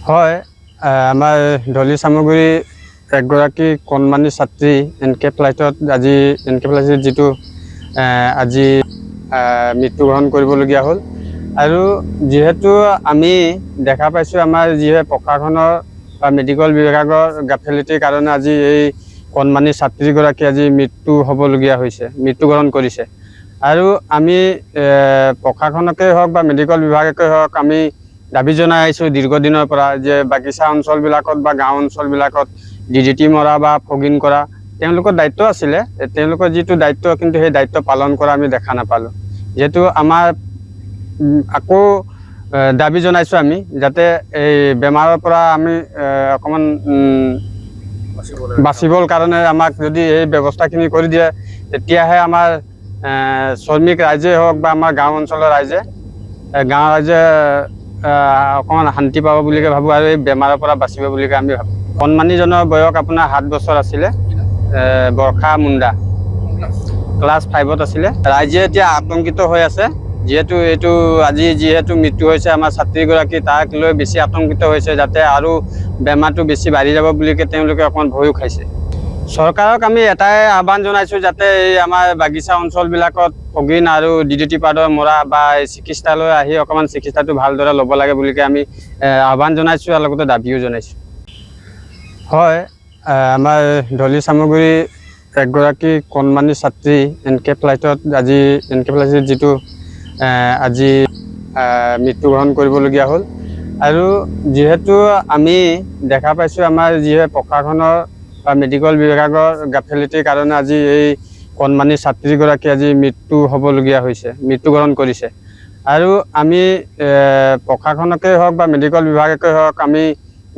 হয় আমাৰ ঢলি চামগুৰি একগৰাকী কণমানি ছাত্ৰী এনকেফ্লাইটত আজি এনকেফ্লাইটিছ যিটো আজি মৃত্যুবৰণ কৰিবলগীয়া হ'ল আৰু যিহেতু আমি দেখা পাইছোঁ আমাৰ যিহে প্ৰশাসনৰ বা মেডিকেল বিভাগৰ গাফিলতিৰ কাৰণে আজি এই কণমানি ছাত্ৰীগৰাকী আজি মৃত্যু হ'বলগীয়া হৈছে, মৃত্যুবৰণ কৰিছে। আৰু আমি প্ৰশাসনকে হওক বা মেডিকেল বিভাগকে হওক আমি দাবী জনাই আহিছোঁ দীৰ্ঘদিনৰ পৰা যে বাগিচা অঞ্চলবিলাকত বা গাঁও অঞ্চলবিলাকত DDT মৰা বা ফগিং কৰা তেওঁলোকৰ দায়িত্ব আছিলে, তেওঁলোকৰ যিটো দায়িত্ব কিন্তু সেই দায়িত্ব পালন কৰা আমি দেখা নাপালোঁ। যিহেতু আমাৰ আকৌ দাবী জনাইছোঁ আমি যাতে এই বেমাৰৰ পৰা আমি অকণমান বাচিবৰ কাৰণে আমাক যদি এই ব্যৱস্থাখিনি কৰি দিয়ে তেতিয়াহে আমাৰ শ্ৰমিক ৰাইজেই হওক বা আমাৰ গাঁও অঞ্চলৰ ৰাইজে অকণমান শান্তি পাব বুলি ভাবোঁ আৰু এই বেমাৰৰ পৰা বাচিব বুলি আমি ভাবোঁ। কণমানিজনৰ বয়স আপোনাৰ 7 বছৰ আছিলে, বৰ্ষা মুণ্ডা, ক্লাছ 5ত আছিলে। ৰাইজে এতিয়া আতংকিত হৈ আছে, যিহেতু এইটো আজি যিহেতু মৃত্যু হৈছে আমাৰ ছাত্ৰীগৰাকী, তাক লৈ বেছি আতংকিত হৈছে যাতে আৰু বেমাৰটো বেছি বাঢ়ি যাব বুলি তেওঁলোকে অকণমান ভয়ো খাইছে। চৰকাৰক আমি এটাই আহ্বান জনাইছোঁ যাতে এই আমাৰ বাগিচা অঞ্চলবিলাকত ফগিং আৰু DDT পাউডাৰ মৰা বা চিকিৎসালয় আহি অকণমান চিকিৎসাটো ভালদৰে ল'ব লাগে বুলি আমি আহ্বান জনাইছোঁ আৰু লগতে দাবীও জনাইছোঁ। হয় আমাৰ ঢলি চামগুৰি একগৰাকী কণমানি ছাত্ৰী এনকেফ্লাইটত আজি এনকেফ্লাইটিছ যিটো আজি মৃত্যুবৰণ কৰিবলগীয়া হ'ল আৰু যিহেতু আমি দেখা পাইছোঁ আমাৰ যিহে প্ৰশাসনৰ বা মেডিকেল বিভাগৰ গাফিলতিৰ কাৰণে আজি এই কণমানি ছাত্ৰীগৰাকী আজি মৃত্যু হ'বলগীয়া হৈছে, মৃত্যুবৰণ কৰিছে। আৰু আমি প্ৰশাসনকে হওক বা মেডিকেল বিভাগকে হওক আমি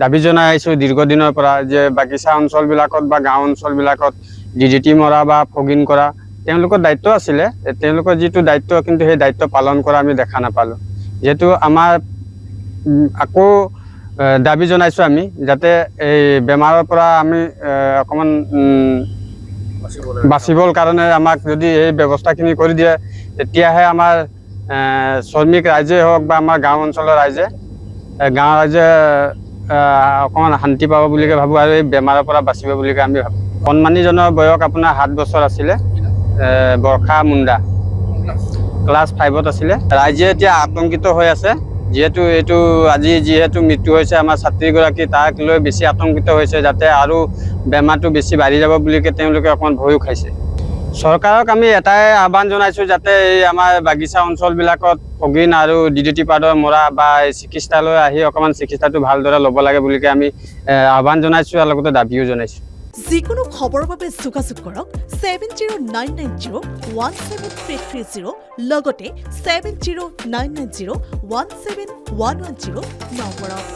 দাবী জনাই আহিছোঁ দীৰ্ঘদিনৰ পৰা যে বাগিচা অঞ্চলবিলাকত বা গাঁও অঞ্চলবিলাকত DDT মৰা বা ফগিং কৰা তেওঁলোকৰ দায়িত্ব আছিলে, তেওঁলোকৰ যিটো দায়িত্ব কিন্তু সেই দায়িত্ব পালন কৰা আমি দেখা নাপালোঁ। যিহেতু আমাৰ আকৌ দাবী জনাইছোঁ আমি যাতে এই বেমাৰৰ পৰা আমি অকণমান বাচিবৰ কাৰণে আমাক যদি এই ব্যৱস্থাখিনি কৰি দিয়ে তেতিয়াহে আমাৰ শ্ৰমিক ৰাইজেই হওক বা আমাৰ গাঁও অঞ্চলৰ ৰাইজে অকণমান শান্তি পাব বুলি ভাবোঁ আৰু এই বেমাৰৰ পৰা বাচিব বুলি আমি ভাবোঁ। কণমানিজনৰ বয়স আপোনাৰ 7 বছৰ আছিলে, বৰ্ষা মুণ্ডা, ক্লাছ 5ত আছিলে। ৰাইজে এতিয়া আতংকিত হৈ আছে, যিহেতু এইটো আজি যিহেতু মৃত্যু হৈছে আমাৰ ছাত্ৰীগৰাকী, তাক লৈ বেছি আতংকিত হৈছে যাতে আৰু বেমাৰটো বেছি বাঢ়ি যাব বুলি তেওঁলোকে অকণমান ভয়ো খাইছে। চৰকাৰক আমি এটাই আহ্বান জনাইছোঁ যাতে এই আমাৰ বাগিচা অঞ্চলবিলাকত ফগিং আৰু DDT পাউডাৰ মৰা বা চিকিৎসালয় আহি অকণমান চিকিৎসাটো ভালদৰে ল'ব লাগে বুলি আমি আহ্বান জনাইছোঁ আৰু লগতে দাবীও জনাইছোঁ। যিকোনো খবৰৰ বাবে যোগাযোগ কৰক 7099017330 লগতে 7099017110 নম্বৰত।